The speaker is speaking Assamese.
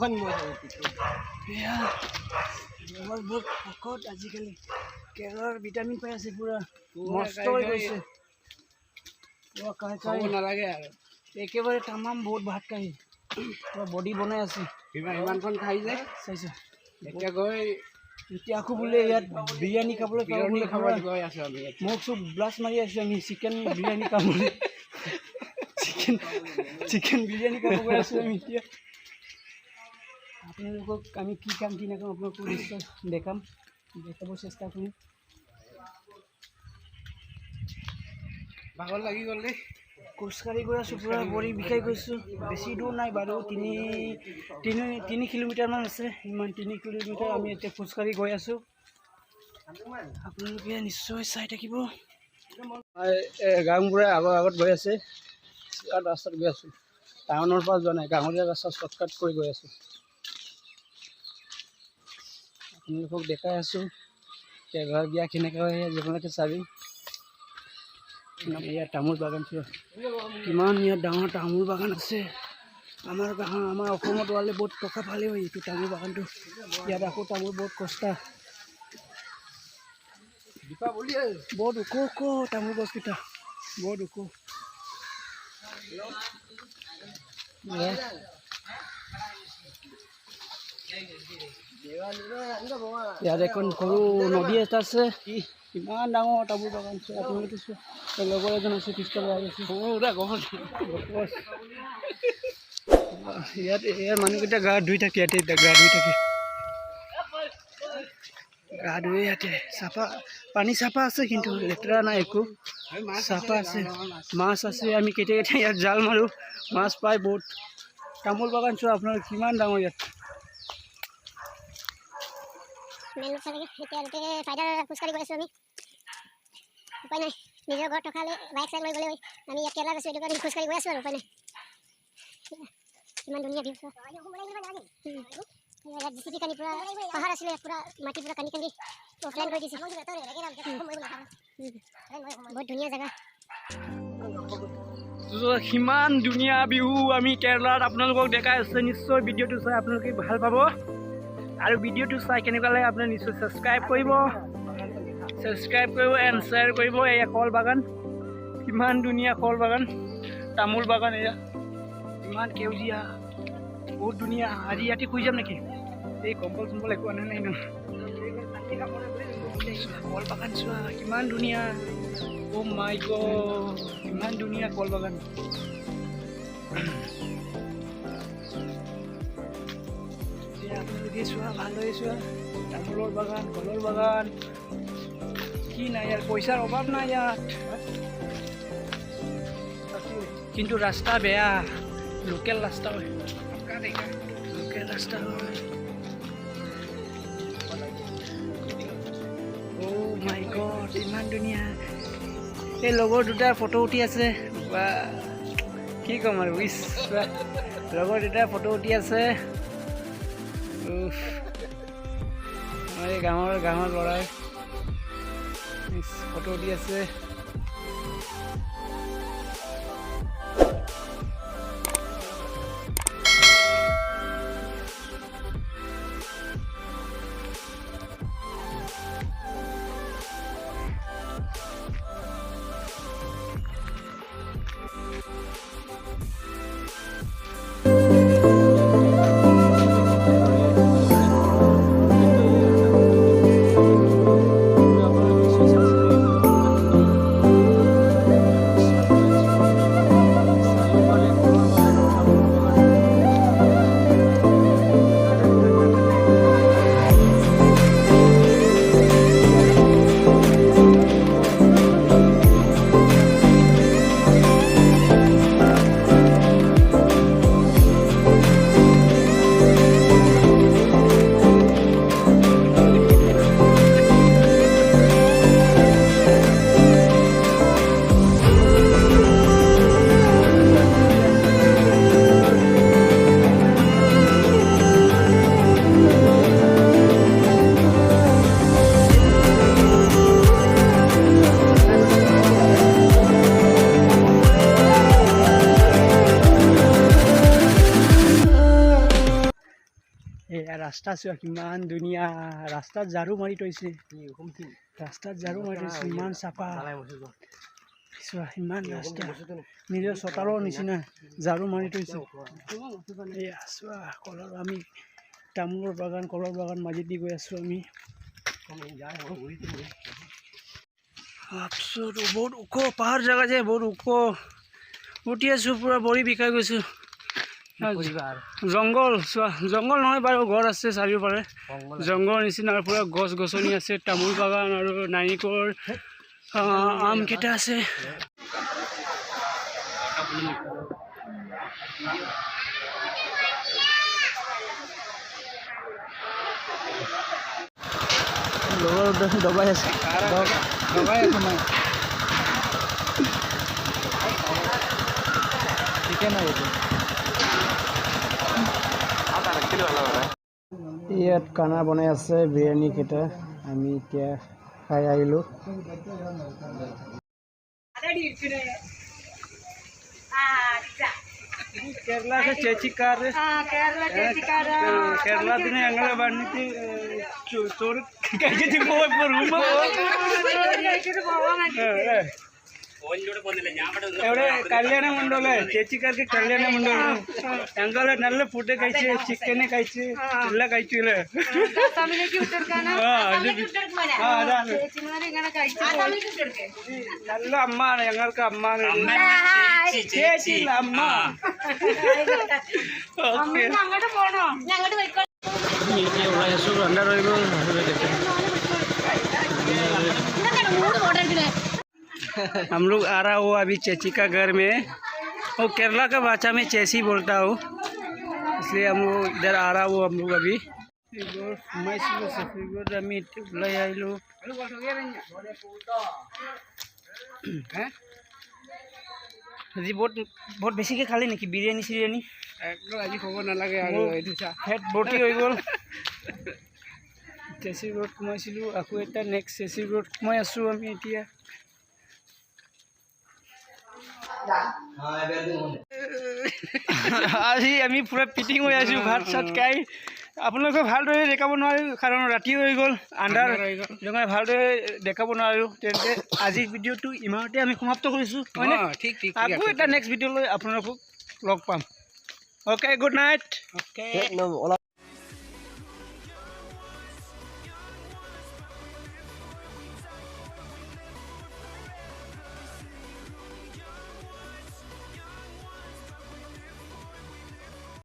দুখন মই এয়া বহুত শকত আজিকালি কেৰালাৰ ভিটামিন পাই আছে পুৰা মস্ত হৈ গৈছে খাব নালাগে আৰু একেবাৰে তামাম বহুত ভাত খাই পুৰা বডি বনাই আছে ইমানখন খাই যায় চাইছে এতিয়া গৈ এতিয়া আকৌ বোলে ইয়াত বিৰিয়ানী খাবলৈ গৈ আছোঁ আমি মোক চব ব্লাছ মাৰি আছোঁ আমি চিকেন বিৰিয়ানী খাবলৈ চিকেন বিৰিয়ানী খাব গৈ আছোঁ আমি এতিয়া আপোনালোকক আমি কি কাম কি নকৰোঁ আপোনালোকক নিশ্চয় দেখাব চেষ্টা কৰিম ভাগৰ লাগি গ'ল দেই খোজকাঢ়ি গৈ আছোঁ পুৰা ভৰি বিষাই গৈছোঁ বেছি দূৰ নাই বাৰু তিনি কিলোমিটাৰমান আছে ইমান 3 কিলোমিটাৰ আমি এতিয়া খোজকাঢ়ি গৈ আছোঁ আপোনালোকে নিশ্চয় চাই থাকিব গাঁওবুঢ়াই আগত গৈ আছে ৰাস্তাত গৈ আছোঁ টাউনৰ পৰা যোৱা নাই গাঁৱলীয়া ৰাস্তা শ্বৰ্টকাট কৰি গৈ আছোঁ আপোনালোকক দেখাই আছোঁ কেৰালাৰ বিয়া কেনেকৈ হয় আপোনালোকে চাবি ইয়াত তামোল বাগান কিমান ইয়াত ডাঙৰ তামোল বাগান আছে আমাৰ অসমত ওলালে বহুত টকা ভালেই হয় এইটো তামোল বাগানটো ইয়াত আকৌ তামোল বহুত কষ্টা বহুত ওখ তামোল গছকেইটা বহুত ওখ ইয়াত এখন সৰু নদী এটা আছে ইমান ডাঙৰ তামোল বাগান আছে আপোনালোকে লগৰ এজন আছে পিছফালে আহি আছে ইয়াত ইয়াৰ মানুহকেইটা গা ধুই থাকে ইয়াতে গা ধুই ইয়াতে চাফা পানী চাফা আছে কিন্তু লেতেৰা নাই একো চাফা আছে মাছ আছে আমি কেতিয়া ইয়াত জাল মাৰোঁ মাছ পাই বহুত তামোল বাগান চোৱা আপোনালোকে কিমান ডাঙৰ ইয়াত খোজকাঢ়ি গৈ আছোঁ আমি উপায় নাই নিজৰ ঘৰত থকালে বাইক চাইক লৈ গ'লে আমি ইয়াত কেৰেলাত আছোঁ এইটো কাৰণে খোজকাঢ়ি গৈ আছোঁ আৰু উপায় নাই ইমান ধুনীয়া ভিউ ইয়াত জিচিপি কানি পুৰা পাহাৰ আছিলে পুৰা মাটি পুৰা কানি অফলাইন কৰি দিছে বহুত ধুনীয়া জেগা সিমান ধুনীয়া বিহু আমি কেৰেলাত আপোনালোকক দেখাই আছে নিশ্চয় ভিডিঅ'টো চাই আপোনালোকে ভাল পাব আৰু ভিডিঅ'টো চাই কেনেকুৱা লাগে আপুনি নিশ্চয় ছাবস্ক্ৰাইব কৰিব এণ্ড শ্বেয়াৰ কৰিব এয়া কল বাগান কিমান ধুনীয়া কল বাগান তামোল বাগান এয়া ইমান সেউজীয়া বহুত ধুনীয়া আজি ইয়াতে শুই যাম নেকি এই কম্বল চম্বল একো আনে নাই ন কল বাগান চোৱা কিমান ধুনীয়া অ' মাই গড ইমান ধুনীয়া কল বাগান আপোনালোকে চোৱা ভালদৰে চোৱা তামোলৰ বাগান কলৰ বাগান কি নাই ইয়াৰ পইচাৰ অভাৱ নাই ইয়াত কিন্তু ৰাস্তা বেয়া লোকেল ৰাস্তা হয় অ' মাই গড ইমান ধুনীয়া এই লগৰ দুটা ফটো উঠি আছে বা কি ক'ম আৰু লগৰ দুটা ফটো উঠি আছে এই গাঁৱৰ ল'ৰাই ফটো দি আছে ৰাস্তা চোৱা কিমান ধুনীয়া ৰাস্তাত ঝাৰু মাৰি থৈছে ৰাস্তাত ঝাৰু মাৰি থৈছে ইমান চাফা চোৱা ইমান ৰাস্তা নিজৰ চোতালৰ নিচিনা ঝাৰু মাৰি থৈছে এয়া চোৱা কলৰ আমি তামোলৰ বাগান কলৰ বাগান মাজেদি দি গৈ আছোঁ আমি বহুত ওখ পাহাৰ জেগা যে বহুত ওখ উঠি আছোঁ পুৰা ভৰি বিষাই গৈছোঁ জংঘল চোৱা জংঘল নহয় বাৰু ঘৰ আছে চাৰিওফালে জংঘল নিচিনা পুৰা গছ গছনি আছে তামোল বাগান আৰু নাৰিকল আম কেইটা আছে দবাই আছে মই ঠিকে নাই এইটো ইয়াত খানা বনাই আছে বিৰিয়ানী কেইটা আমি এতিয়া খাই আহিলোঁ കേരള ചേച്ചിക്കാർ കേരളത്തിന് ഞങ്ങളെ വന്നിട്ട് ചോറ് കഴിച്ചിട്ട് പോയപ്പോ റൂമ് എവിടെ കല്യാണം ഉണ്ടല്ലേ ചേച്ചിക്കാർക്ക് കല്യാണം ഉണ്ടല്ലോ ഞങ്ങള് നല്ല ഫുഡ് കഴിച്ച് ചിക്കന് കഴിച്ച് എല്ലാം കഴിച്ചില്ലേ അതാണ് നല്ല അമ്മാണ് ഞങ്ങൾക്ക് അമ്മാണ് ചേച്ചി അമ്മ अंदर हम लोग आ रहा हूँ अभी चेची का घर में और केरला का भाषा में चेसी बोलता हूँ इसलिए हम लोग इधर आ रहा हूँ हम लोग अभी আজি বহুত বেছিকৈ খালি নেকি বিৰিয়ানী চিৰিয়ানী একদম আজি খাব নালাগে আৰু ফেট ভৰ্তি হৈ গ'ল চেচি ৰোড সোমাইছিলোঁ আকৌ এটা নেক্সট চেচি ৰোড সোমাই আছোঁ আমি এতিয়া আজি আমি পুৰা পিটিং হৈ আছোঁ ভাত চাত খাই আপোনালোকে ভালদৰে দেখাব নোৱাৰিলোঁ কাৰণ ৰাতি হৈ গ'ল আন্ধাৰ হৈ গ'ল সেইকাৰণে ভালদৰে দেখাব নোৱাৰিলোঁ তেন্তে আজিৰ ভিডিঅ'টো ইমানতে আমি সমাপ্ত কৰিছোঁ হয়নে ঠিক আকৌ এটা নেক্সট ভিডিঅ' লৈ আপোনালোকক লগ পাম অ'কে গুড নাইট অ'কে